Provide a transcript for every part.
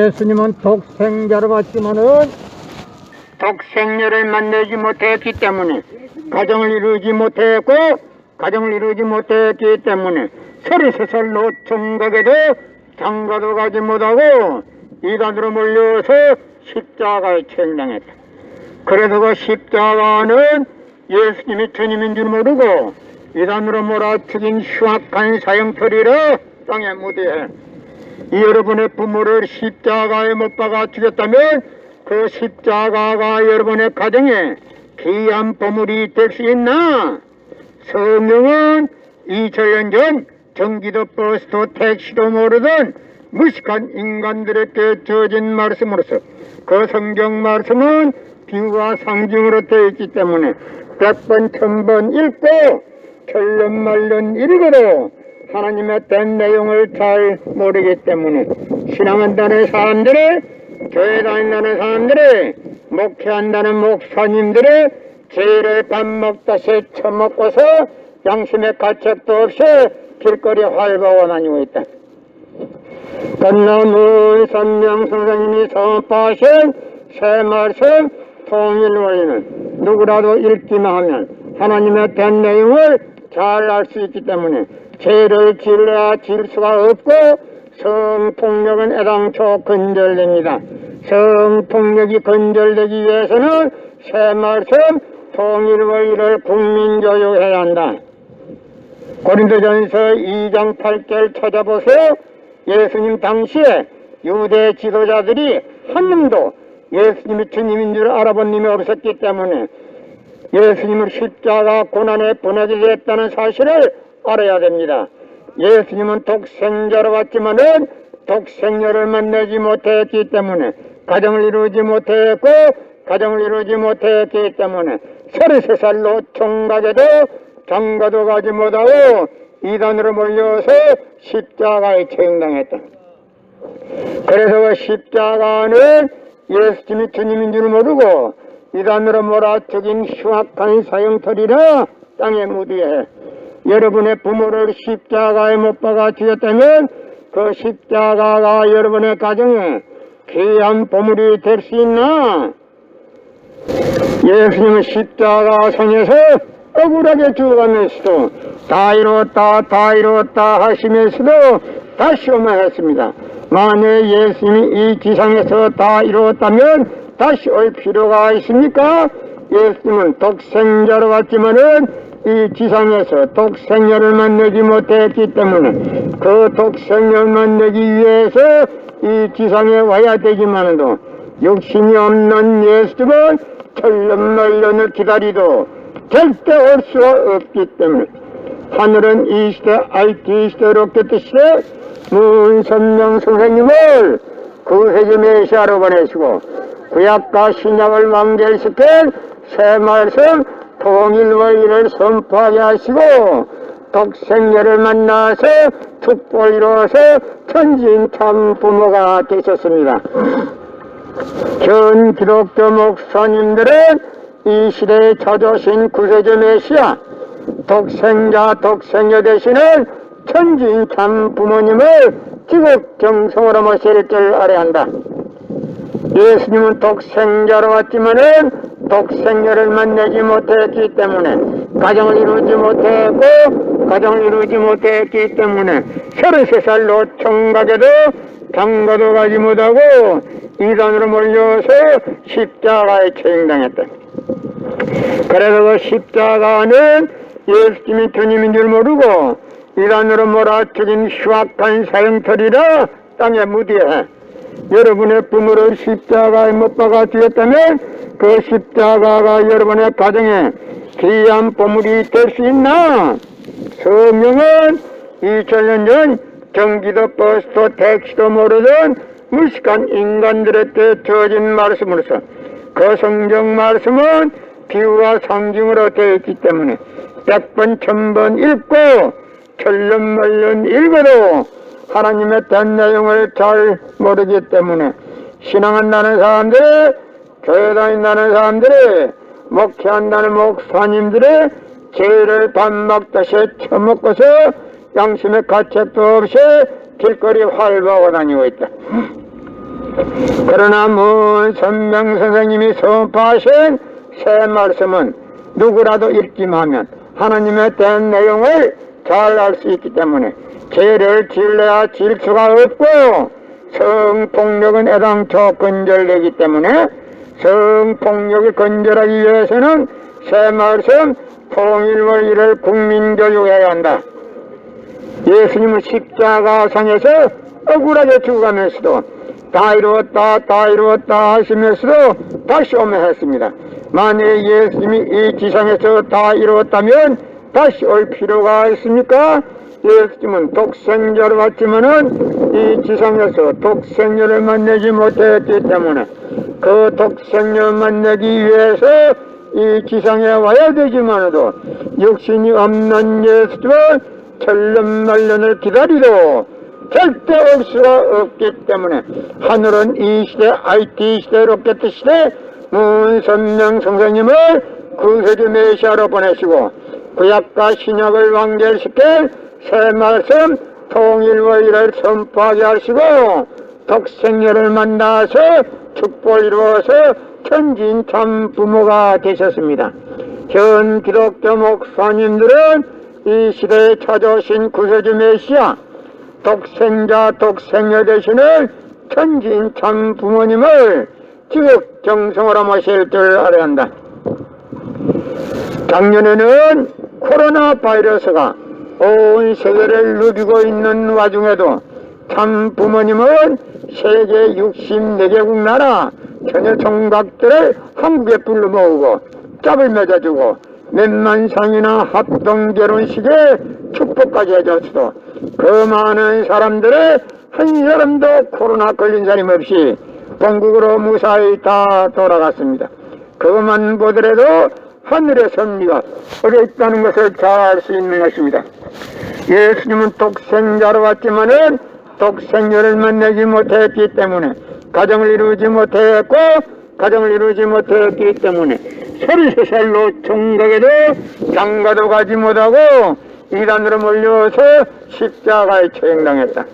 예수님은 독생자로 왔지만은 독생녀를 만나지 못했기 때문에 가정을 이루지 못했고 가정을 이루지 못했기 때문에 33살 노총각에도 장가도 가지 못하고 이단으로 몰려서 십자가에 처형당했다. 그래서 그 십자가는 예수님이 주님인 줄 모르고 이단으로 몰아치긴 흉악한 사형터리라 땅에 무대해 여러분의 부모를 십자가에 못 박아 죽였다면 그 십자가가 여러분의 가정에 귀한 보물이 될 수 있나? 성령은 2000년 전 전기도 버스도 택시도 모르던 무식한 인간들에게 주어진 말씀으로서 그 성경 말씀은 비유와 상징으로 되어 있기 때문에 100번 1000번 읽고 틀른말른 읽어도 하나님의 된 내용을 잘 모르기 때문에 신앙한다는 사람들이 교회 다닌다는 사람들이 목회한다는 목사님들이 죄를 밥 먹다시 처먹고서 양심의 가책도 없이 길거리 활보하고 다니고 있다. 전나무 선명 선생님이 선포하신 새 말씀 통일 원리는 누구라도 읽기만 하면 하나님의 된 내용을 잘 알 수 있기 때문에 죄를 질러야 질 수가 없고 성폭력은 애당초 건절됩니다. 성폭력이 건절되기 위해서는 새 말씀 통일 원리를 국민교육해야 한다. 고린도전서 2장 8절 찾아보세요. 예수님 당시에 유대 지도자들이 한 놈도 예수님이 주님인 줄 알아본 놈이 없었기 때문에 예수님을 십자가 고난에 보내게 됐다는 사실을 알아야 됩니다. 예수님은 독생자로 왔지만은 독생녀를 만나지 못했기 때문에 가정을 이루지 못했고 가정을 이루지 못했기 때문에 33살로 총각에도 장가도 가지 못하고 이단으로 몰려서 십자가에 처형당했다. 그래서 그 십자가는 예수님이 주님인 줄 모르고 이단으로 몰아죽인 흉악한 사형터리라 땅에 무디해 여러분의 부모를 십자가에 못 박아 죽였다면 그 십자가가 여러분의 가정에 귀한 보물이 될 수 있나? 예수님은 십자가 성에서 억울하게 죽어가면서도 다 이루었다 하시면서도 다시 오만했습니다. 만약 예수님이 이 지상에서 다 이루었다면 다시 올 필요가 있습니까? 예수님은 독생자로 왔지만은 이 지상에서 독생녀를 만나지 못했기 때문에 그 독생녀를 만나기 위해서 이 지상에 와야 되지만도 욕심이 없는 예수님은 천년만년을 기다리도 절대 올 수가 없기 때문에 하늘은 이 시대 IT 시대 로켓 시대 문선명 선생님을 구세주 메시아로 보내시고 구약과 신약을 완결시킨 새 말씀 통일 원리를 선포하게 하시고 독생녀를 만나서 축복을 이루어서 천진 참 부모가 되셨습니다. 전 기독교 목사님들은 이 시대에 찾아오신 구세주 메시아 독생녀 되시는 천진 참 부모님을 지극 정성으로 모실 줄 알아야 한다. 예수님은 독생자로 왔지만은 독생녀를 만나지 못했기 때문에 가정을 이루지 못했기 때문에 33살 노총각에도 장가도 가지 못하고 이단으로 몰려서 십자가에 처형당했다. 그래서 그 십자가는 예수님이 주님인 줄 모르고 이단으로 몰아죽인 흉악한 사형터리라 땅에 무디해 여러분의 부모를 십자가에 못 박아 죽였다면 그 십자가가 여러분의 가정에 귀한 보물이 될 수 있나? 성령은 2000년 전 전기도 버스도 택시도 모르던 무식한 인간들에게 주어진 말씀으로서 그 성경 말씀은 비유와 상징으로 되어 있기 때문에 100번 1000번 읽고 천년만년 읽어도 하나님의 된 내용을 잘 모르기 때문에 신앙한다는 사람들이 교회 다닌다는 사람들이 목회한다는 목사님들이 죄를 밥 먹다시 처먹고서 양심의 가책도 없이 길거리 활보하고 다니고 있다. 그러나 선명 선생님이 선포하신 새 말씀은 누구라도 읽기만 하나님의 된 내용을 잘 알 수 있기 때문에 죄를 지을래야 지을 수가 없고 성폭력은 애당초 건절되기 때문에 성폭력을 건절하기 위해서는 새 말씀 통일원리를 국민교육해야 한다. 예수님은 십자가상에서 억울하게 죽어가면서도 다 이루었다 하시면서도 다시 오면 했습니다. 만약에 예수님이 이 지상에서 다 이루었다면 다시 올 필요가 있습니까? 예수님은 독생자로 왔지만은 이 지상에서 독생자를 만나지 못했기 때문에 그 독생자를 만나기 위해서 이 지상에 와야 되지만도 육신이 없는 예수님은 천년만년을 기다리도 절대 올 수가 없기 때문에 하늘은 이 시대 IT 시대 로켓 시대 문선명 선생님을 구세주 메시아로 보내시고 구약과 신약을 완결시켜 새 말씀 통일원리를 선포하게 하시고 독생녀를 만나서 축복을 이루어서 천진 참 부모가 되셨습니다. 현 기독교 목사님들은 이 시대에 찾아오신 구세주 메시아 독생자 독생녀 되시는 천진 참 부모님을 지극정성으로 모실 줄 알아야 한다. 작년에는 코로나 바이러스가 온 세계를 누비고 있는 와중에도 참 부모님은 세계 64개국 나라 전혀 총각들을 한국에 불러 모으고 짝을 맺어주고 몇만 상이나 합동 결혼식에 축복까지 해줬어도 그 많은 사람들의 한 사람도 코로나 걸린 사람 없이 본국으로 무사히 다 돌아갔습니다. 그것만 보더라도 하늘의 섭리가 어려있다는 것을 잘 알 수 있는 것입니다. 예수님은 독생자로 왔지만은 독생녀를 만나지 못했기 때문에 가정을 이루지 못했고 가정을 이루지 못했기 때문에 33살로 총각에도 장가도 가지 못하고 이단으로 몰려서 십자가에 처형당했다.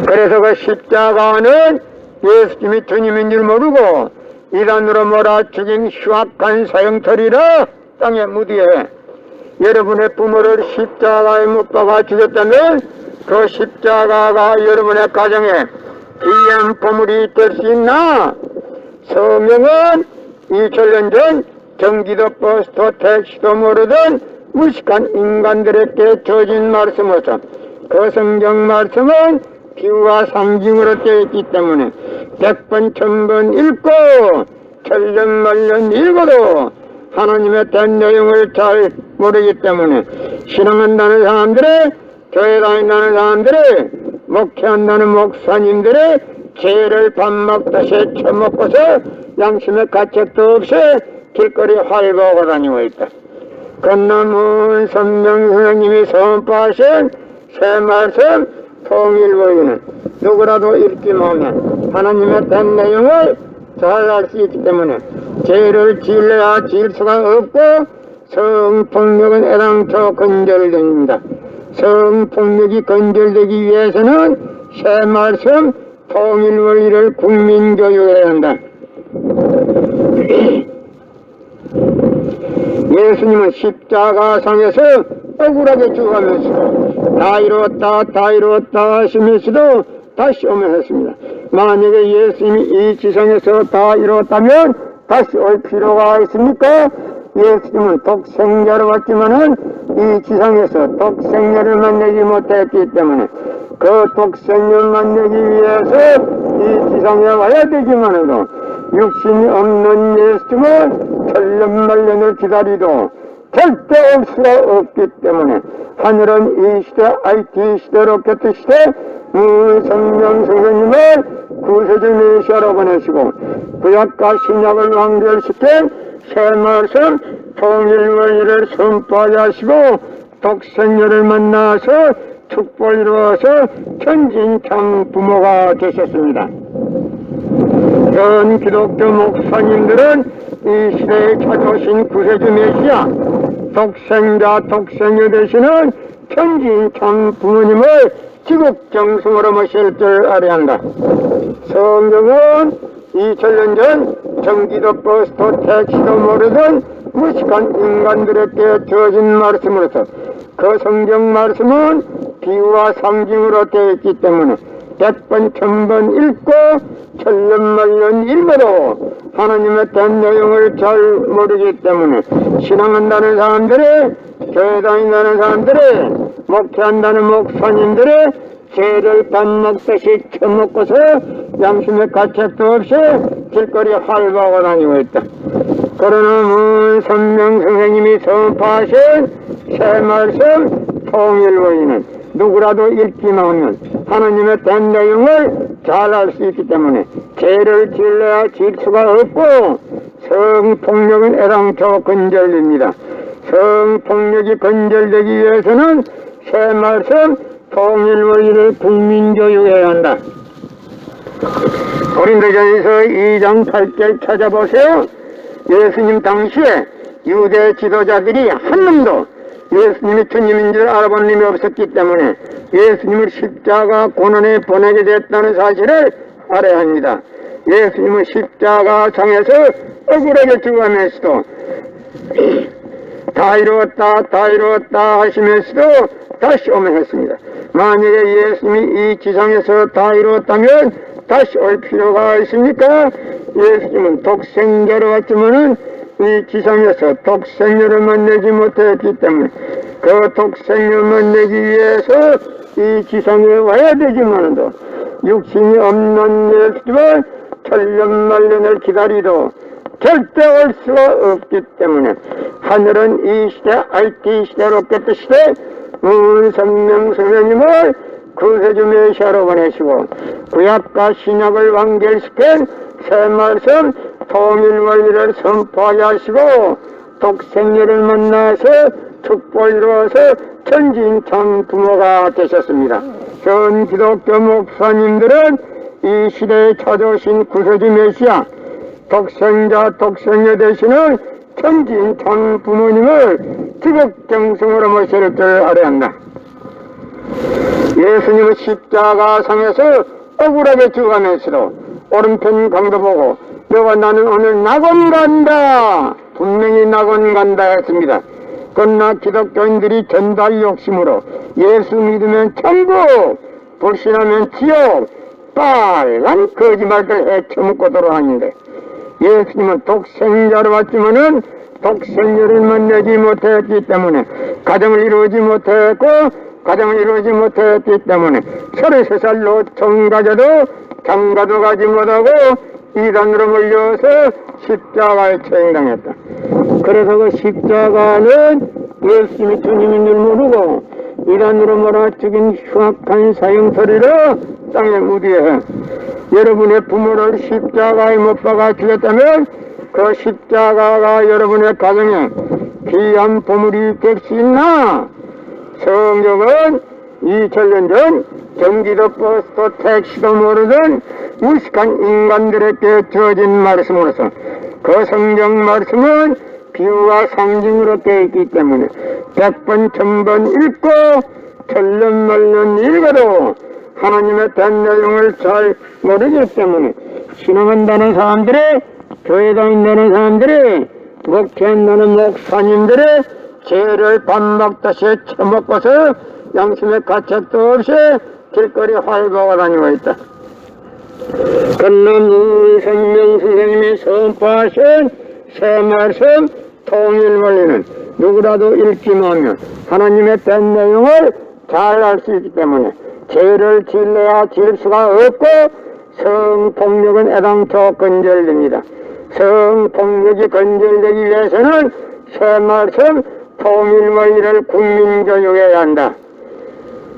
그래서 그 십자가는 예수님이 주님인 줄 모르고 이단으로 몰아 죽인 흉악한 사형터리라 땅에 묻이에 여러분의 부모를 십자가에 못 박아 죽였다면 그 십자가가 여러분의 가정에 귀한 보물이 될 수 있나? 성경은 2000년 전 경기도 버스도 택시도 모르던 무식한 인간들에게 주어진 말씀으로서 그 성경 말씀은 비유와 상징으로 되어 있기 때문에 100번 1000번 읽고 천년만년 읽어도 하나님의 된 내용을 잘 모르기 때문에 신앙한다는 사람들의 교회 다닌다는 사람들의 목회한다는 목사님들의 죄를 밥 먹듯이 처먹고서 양심의 가책도 없이 길거리 활보하고 다니고 있다. 건너문 선명 선생님이 선포하신 새 말씀 통일원리는 누구라도 읽기만 하나님의 된 내용을 잘 알 수 있기 때문에 죄를 지을래야 지을 수가 없고 성폭력은 애당초 건절됩니다. 성폭력이 건절되기 위해서는 새 말씀 통일원리를 국민교육해야 한다. 예수님은 십자가상에서 억울하게 죽어가면서도 다 이루었다 하시면서도 다시 오면 했습니다. 만약에 예수님이 이 지상에서 다 이루었다면 다시 올 필요가 있습니까? 예수님은 독생자로 왔지만은 이 지상에서 독생자를 만나지 못했기 때문에 그 독생자를 만나기 위해서 이 지상에 와야 되지만은 육신이 없는 예수님은 천년만년을 기다리도 절대 올 수가 없기 때문에 하늘은 이 시대 IT 시대 로켓 시대 무성령 선생님을 구세주 메시아로 보내시고 구약과 신약을 완결시킨 새 말씀 통일원리를 선포하게 하시고 독생녀를 만나서 축복을 이루어서 천진참 부모가 되셨습니다. 현 기독교 목사님들은 이 시대에 찾아오신 구세주 메시아 독생자 독생녀 되시는 천진참 부모님을 지국정승으로 모실 줄 알아야 한다. 성경은 2000년 전 경기도 버스도 택시도 모르던 무식한 인간들에게 주어진 말씀으로서 그 성경 말씀은 비유와 상징으로 되어 있기 때문에 100번 1000번 읽고 천년만년 읽어도 하나님의 된 내용을 잘 모르기 때문에 신앙한다는 사람들이, 교회 다닌다는 사람들이, 목회한다는 목사님들이 죄를 밥 먹듯이 처먹고서 양심의 가책도 없이 길거리에 활보하고 다니고 있다. 그러나 문선명 선생님이 선포하신 새 말씀 통일원리는 누구라도 읽기만 하면 하나님의 된 내용을 잘 알 수 있기 때문에 죄를 질러야 질 수가 없고 성폭력은 애당초 근절됩니다. 성폭력이 근절되기 위해서는 새 말씀 통일원리를 국민교육해야 한다. 고린도전서 2장 8절 찾아보세요. 예수님 당시에 유대 지도자들이 한 놈도 예수님이 주님인 줄 알아본 놈이 없었기 때문에 예수님을 십자가 고난에 보내게 됐다는 사실을 알아야 합니다. 예수님은 십자가 상에서 억울하게 죽어가면서도 다 이루었다 하시면서도 다시 오면 했습니다. 만약에 예수님이 이 지상에서 다 이루었다면 다시 올 필요가 있습니까? 예수님은 독생자로 왔지만은 이 지상에서 독생녀를 만나지 못했기 때문에 그 독생녀를 만나기 위해서 이 지상에 와야 되지만도 육신이 없는 예수님을 천년만년을 기다리도 절대 올 수가 없기 때문에 하늘은 이 시대 IT 시대 로켓 시대 문선명 선생님을 구세주 메시아로 보내시고 구약과 신약을 완결시킨 새 말씀 통일원리를 선포하게 하시고 독생녀를 만나서 축복을 이루어서 천진참 부모가 되셨습니다. 전 기독교 목사님들은 이 시대에 찾아오신 구세주 메시아 독생녀 되시는 천진참 부모님을 지극정성으로 모실 줄 알아야 한다. 예수님은 십자가상에서 억울하게 죽어가면서도 오른편 강도 보고 너와 나는 오늘 낙원 간다, 분명히 낙원 간다 했습니다. 그러나 기독교인들이 전달 욕심으로 예수 믿으면 천국, 불신하면 지옥, 빨간 거짓말들 해쳐먹고 돌아다니는데 예수님은 독생자로 왔지만은 독생자를 만나지 못했기 때문에 가정을 이루지 못했고 가정을 이루지 못했기 때문에 33살로 총가져도 장가도 가지 못하고 이단으로 몰려서 십자가에 처형당했다. 그래서 그 십자가는 예수님이 주님인 줄 모르고 이단으로 몰아 죽인 흉악한 사형소리로 땅에 묻어요. 여러분의 부모를 십자가에 못 박아 죽였다면 그 십자가가 여러분의 가정에 귀한 보물이 될 수 있나? 성경은 2000년 전 경기도 버스도 택시도 모르던 무식한 인간들에게 주어진 말씀으로서 그 성경 말씀은 비유와 상징으로 되어 있기 때문에 100번 1000번 읽고 천년만년 읽어도 하나님의 된 내용을 잘 모르기 때문에 신앙한다는 사람들이, 교회 다닌다는 사람들이, 목회한다는 목사님들이 죄를 밥 먹듯이 처먹고서 양심의 가책도 없이 길거리 활보하고 다니고 있다. 그러나 문선명 선생님이 선포하신 새 말씀 통일원리는 누구라도 읽기만 하면 하나님의 된 내용을 잘 알 수 있기 때문에 죄를 질러야 질 수가 없고 성폭력은 애당초 근절됩니다. 성폭력이 근절되기 위해서는 새 말씀 통일원리를 국민교육해야 한다.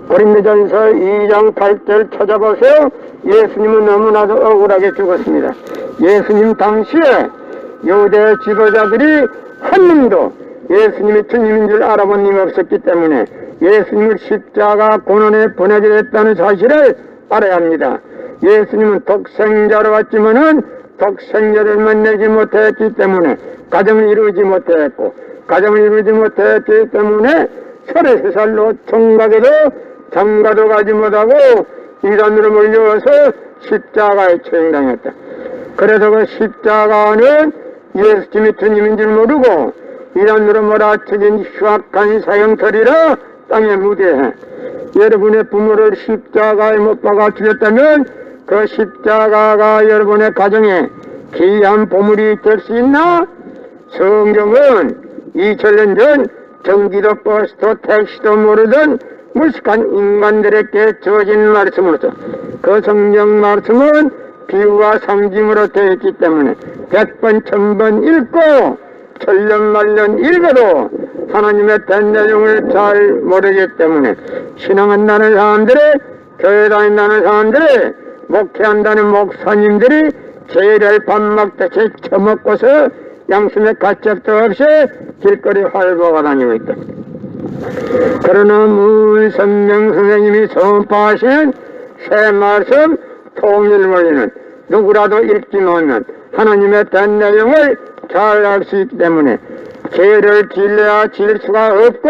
고린도전서 2장 8절 찾아보세요. 예수님은 너무나도 억울하게 죽었습니다. 예수님 당시에 유대 지도자들이 한 놈도 예수님이 주님인 줄 알아본 놈이 없었기 때문에 예수님을 십자가 고난에 보내게 됐다는 사실을 알아야 합니다. 예수님은 독생자로 왔지만은 독생자를 만나지 못했기 때문에 가정을 이루지 못했고 가정을 이루지 못했기 때문에 33살로 총각에도 장가도 가지 못하고 이단으로 몰려와서 십자가에 처형당했다. 그래서 그 십자가는 예수님이 주님인 줄 모르고 이단으로 몰아쳐진 흉악한 사형터리라 땅에 무대해. 여러분의 부모를 십자가에 못 박아 죽였다면 그 십자가가 여러분의 가정에 귀한 보물이 될 수 있나? 성경은 2000년 전 전기도 버스도 택시도 모르던 무식한 인간들에게 주어진 말씀으로서 그 성경 말씀은 비유와 상징으로 되어 있기 때문에 100번 1000번 읽고 천년만년 읽어도 하나님의 된 내용을 잘 모르기 때문에 신앙한다는 사람들이, 교회 다닌다는 사람들이, 목회한다는 목사님들이 죄를 밥 먹듯이 처먹고서 양심의 가책도 없이 길거리 활보가 다니고 있다. 그러나 문선명 선생님이 선포하신 새 말씀 통일원리는 누구라도 읽지 못하면 하나님의 된 내용을 잘 알 수 있기 때문에 죄를 질려야 질 수가 없고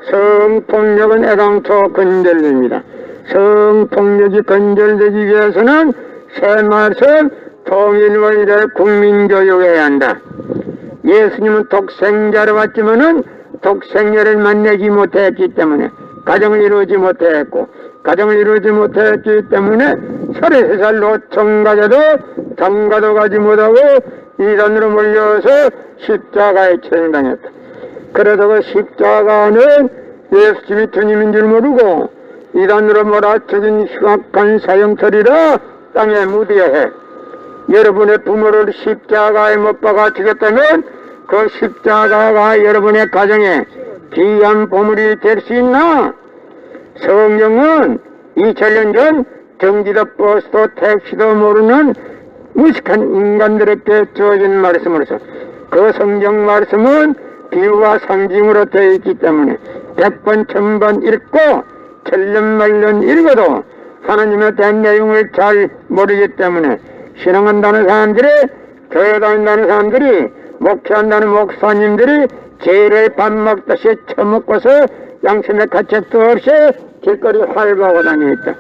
성폭력은 애당초 건절됩니다. 성폭력이 건절되기 위해서는 새 말씀 통일원리를 국민교육해야 한다. 예수님은 독생자로 왔지만은 독생녀를 만나지 못했기 때문에 가정을 이루지 못했고, 가정을 이루지 못했기 때문에 33살 노총가자도 장가도 가지 못하고 이단으로 몰려서 십자가에 처형당했다. 그래서 그 십자가는 예수님이 주님인 줄 모르고 이단으로 몰아쳐진 흉악한 사형터리라 땅에 묻어야. 여러분의 부모를 십자가에 못 박아 죽였다면 그 십자가가 여러분의 가정에 귀한 보물이 될 수 있나? 성경은 2000년 전 전기도 버스도 택시도 모르는 무식한 인간들에게 주어진 말씀으로서 그 성경 말씀은 비유와 상징으로 되어 있기 때문에 100번 1000번 읽고 천년만년 읽어도 하나님의 된 내용을 잘 모르기 때문에 신앙한다는 사람들이, 교회 다닌다는 사람들이, 목회한다는 목사님들이 죄를 밥 먹듯이 처먹고서 양심의 가책도 없이 길거리 활보하고 다니겠다.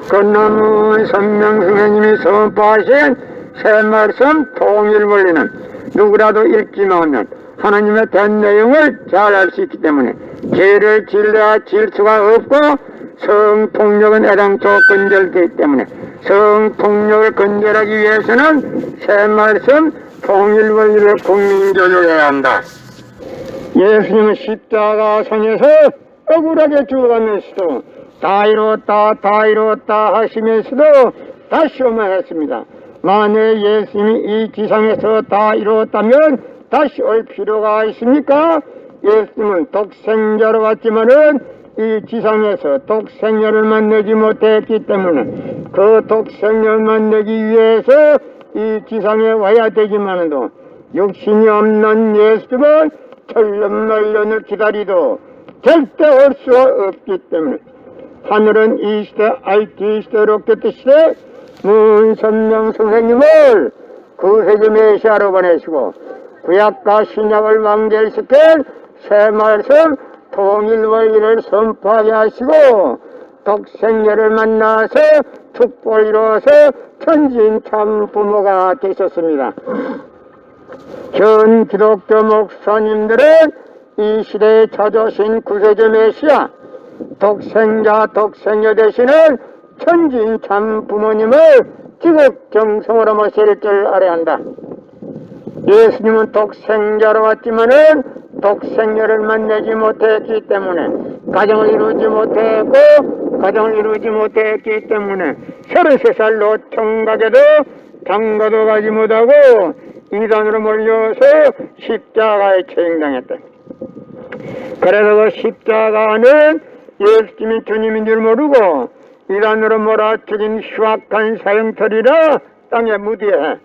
건너문 선명 선생님이 선포하신 새 말씀 통일원리는 누구라도 읽지 못하면 하나님의 된 내용을 잘 알 수 있기 때문에 죄를 질려야 질 수가 없고 성폭력은 애당초 건절되기 때문에 성폭력을 건절하기 위해서는 새 말씀 통일원리를 국민교육해야 한다. 예수님은 십자가상에서 억울하게 죽어가면서도 다 이루었다 하시면서도 다시 오만했습니다. 만약 예수님이 이 지상에서 다 이루었다면 다시 올 필요가 있습니까? 예수님은 독생자로 왔지만은 이 지상에서 독생녀를 만나지 못했기 때문에 그 독생녀를 만나기 위해서 이 지상에 와야 되지만도 육신이 없는 예수님은 천년만년을 기다리도 절대 올 수가 없기 때문에 하늘은 이 시대 IT 시대 로켓 시대 문선명 선생님을 구세주 메시아로 보내시고 구약과 신약을 완결시킨 새 말씀 통일원리를 선포하게 하시고 독생녀를 만나서 축복을 이루어서 천진 참 부모가 되셨습니다. 현 기독교 목사님들은 이 시대에 찾아오신 구세주 메시아 독생녀 되시는 천진 참 부모님을 지극 정성으로 모실 줄 알아야 한다. 예수님은 독생자로 왔지만은 독생녀를 만나지 못했기 때문에 가정을 이루지 못했기 때문에 33살 노총각에도 장가도 가지 못하고 이단으로 몰려서 십자가에 처형당했다. 그래서 그 십자가는 예수님이 주님인 줄 모르고 이단으로 몰아쳐진 흉악한 사형터리라 땅에 묻어야 해.